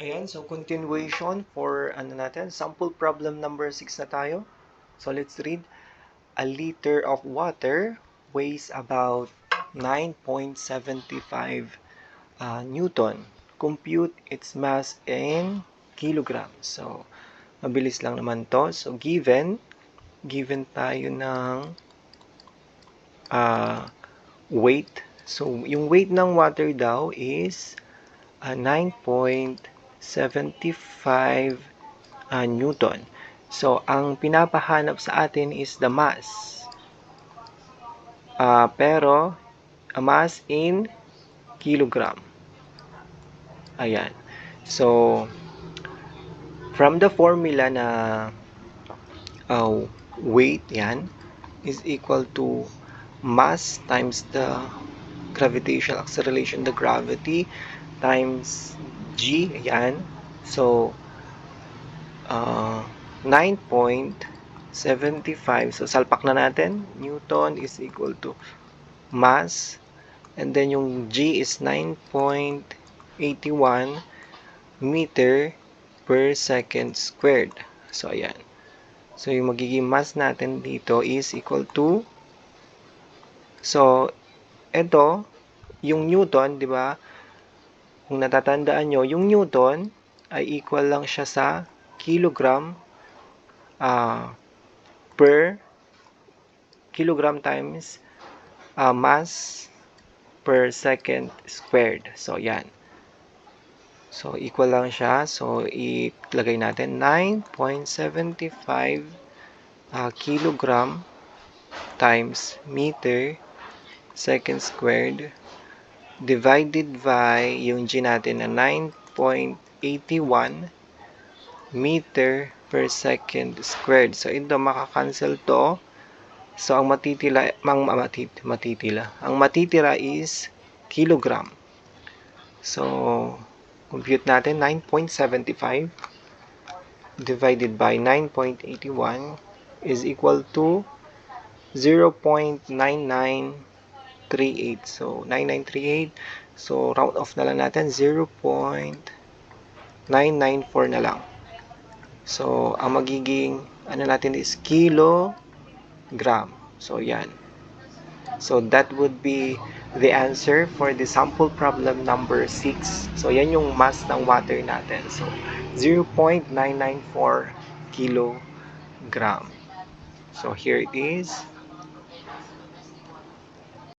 Ayan, so continuation for sample problem number 6 na tayo. So let's read. A liter of water weighs about 9.75 Newton. Compute its mass in kilograms. So mabilis lang naman to. So given tayo ng weight. So yung weight ng water daw is 9.75 Newton. So, ang pinapahanap sa atin is the mass. Pero, a mass in kilogram. Ayan. So, from the formula na weight, yan, is equal to mass times the gravitational acceleration, the gravity, times G, yan. So, 9.75. So, salpak na natin. Newton is equal to mass. And then, yung G is 9.81 meter per second squared. So, ayan. So, yung magiging mass natin dito is equal to, so, ito, yung Newton, di ba? Kung natatandaan nyo, yung Newton ay equal lang siya sa kilogram per kilogram times mass per second squared. So, yan. So, equal lang siya. So, ilagay natin 9.75 kilogram times meter second squared divided by yung G natin na 9.81 meter per second squared. So, ito makakancel to. So, ang matitira is kilogram. So, compute natin 9.75 divided by 9.81 is equal to 0.9938. So, 9938. So, round off na lang natin. 0.994 na lang. So, ang magiging natin is kilogram. So, yan. So, that would be the answer for the sample problem number 6. So, yan yung mass ng water natin. So, 0.994 kilogram. So, here it is.